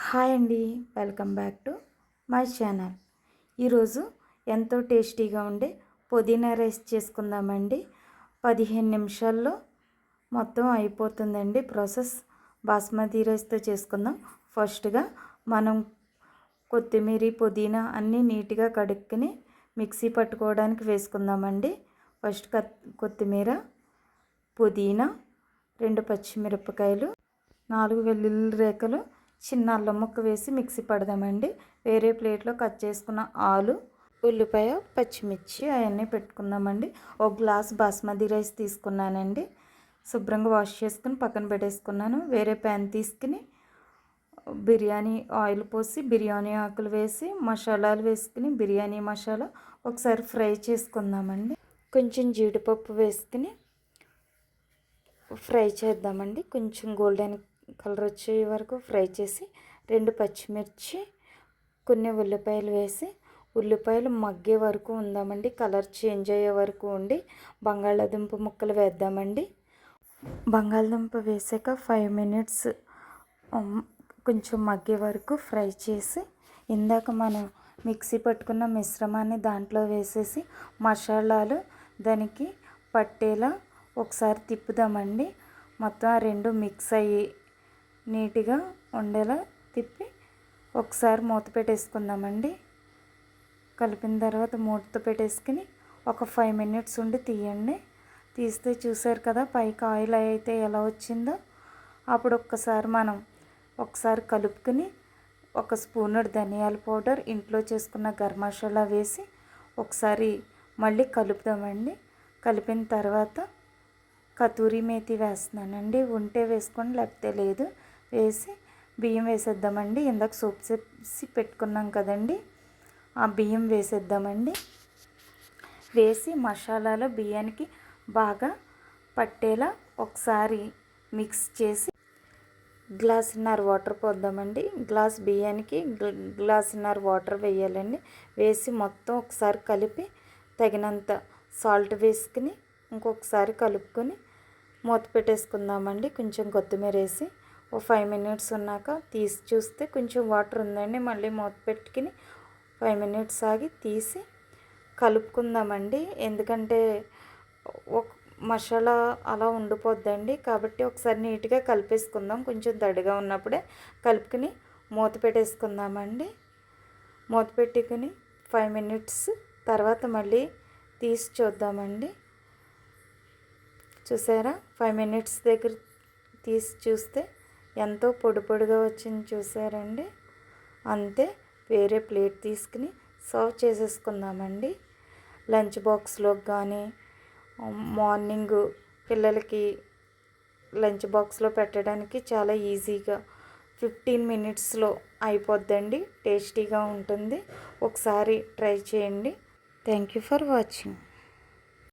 Hi అండి, welcome back to my channel. ఈరోజు ఎంతో టేస్టీగా ఉండే పుదీనా రైస్ చేసుకుందామండి. 15 నిమిషాల్లో మొత్తం అయిపోతుందండి ప్రాసెస్. బాస్మతి రైస్తో చేసుకుందాం. ఫస్ట్గా మనం కొత్తిమీర పుదీనా అన్నీ నీట్గా కడుక్కుని మిక్సీ పట్టుకోవడానికి వేసుకుందామండి. ఫస్ట్ కొత్తిమీర, పుదీనా, 2 పచ్చిమిరపకాయలు, 4 వెల్లుల్లి రేఖలు, చిన్న అల్లం ముక్క వేసి మిక్సీ పడదామండి. వేరే ప్లేట్లో కట్ చేసుకున్న ఆలు, ఉల్లిపాయ, పచ్చిమిర్చి అవన్నీ పెట్టుకుందామండి. ఒక గ్లాస్ బాస్మతి రైస్ తీసుకున్నానండి. శుభ్రంగా వాష్ చేసుకుని పక్కన పెట్టేసుకున్నాను. వేరే ప్యాన్ తీసుకుని బిర్యానీ ఆయిల్ పోసి బిర్యానీ ఆకులు వేసి మసాలాలు వేసుకుని బిర్యానీ మసాలా ఒకసారి ఫ్రై చేసుకుందామండి. కొంచెం జీడిపప్పు వేసుకుని ఫ్రై చేద్దామండి. కొంచెం గోల్డెన్ కలర్ వచ్చే వరకు ఫ్రై చేసి 2 పచ్చిమిర్చి, కొన్ని ఉల్లిపాయలు వేసి ఉల్లిపాయలు మగ్గే వరకు ఉందామండి. కలర్ చేంజ్ అయ్యే వరకు ఉండి బంగాళాదుంప ముక్కలు వేద్దామండి. బంగాళదుంప వేసాక 5 మినిట్స్ కొంచెం మగ్గే వరకు ఫ్రై చేసి ఇందాక మనం మిక్సీ పట్టుకున్న మిశ్రమాన్ని దాంట్లో వేసేసి మసాలాలు దానికి పట్టేలా ఒకసారి తిప్పుదామండి. మొత్తం ఆ రెండు మిక్స్ అయ్యి నీట్గా ఉండేలా తిప్పి ఒకసారి మూత పెట్టేసుకుందామండి. కలిపిన తర్వాత మూత పెట్టేసుకుని ఒక 5 మినిట్స్ ఉండి తీయండి. తీస్తే చూసారు కదా పైకి ఆయిల్ అయితే ఎలా వచ్చిందో. అప్పుడు ఒకసారి కలుపుకుని 1 స్పూను ధనియాల పౌడర్, ఇంట్లో చేసుకున్న గరం మసాలా వేసి ఒకసారి మళ్ళీ కలుపుదామండి. కలిపిన తర్వాత కతూరి మేతి వేస్తున్నానండి. ఉంటే వేసుకోండి, లేకపోతే లేదు. వేసి బియ్యం వేసేద్దామండి. ఇందాక సూప్ చేసి పెట్టుకున్నాం కదండి, ఆ బియ్యం వేసేద్దామండి. వేసి మసాలాలో బియ్యానికి బాగా పట్టేలా ఒకసారి మిక్స్ చేసి గ్లాసున్నర వాటర్ పోద్దామండి. గ్లాస్ బియ్యానికి గ్లాసున్నర వాటర్ వేయాలండి. వేసి మొత్తం ఒకసారి కలిపి తగినంత సాల్ట్ వేసుకుని ఇంకొకసారి కలుపుకొని మూత పెట్టేసుకుందామండి. కొంచెం కొత్తిమీర వేసి 5 మినిట్స్ ఉన్నాక తీసి చూస్తే కొంచెం వాటర్ ఉందండి. మళ్ళీ మూత పెట్టుకుని 5 మినిట్స్ ఆగి తీసి కలుపుకుందామండి. ఎందుకంటే ఒక మసాలా అలా ఉండిపోద్దండి. కాబట్టి ఒకసారి నీట్గా కలిపేసుకుందాం. కొంచెం తడిగా ఉన్నప్పుడే కలుపుకుని మూత పెట్టేసుకుందామండి. మూత పెట్టుకుని 5 మినిట్స్ తర్వాత మళ్ళీ తీసి చూద్దామండి. చూసారా 5 మినిట్స్ దగ్గర తీసి చూస్తే ఎంతో పొడి పొడిగా వచ్చింది చూసారండి. అంతే. వేరే ప్లేట్ తీసుకుని సర్వ్ చేసేసుకుందామండి. లంచ్ బాక్స్లోకి కానీ మార్నింగ్ పిల్లలకి లంచ్ బాక్స్లో పెట్టడానికి చాలా ఈజీగా 15 మినిట్స్లో అయిపోద్దండి. టేస్టీగా ఉంటుంది. ఒకసారి ట్రై చేయండి. Thank you for watching.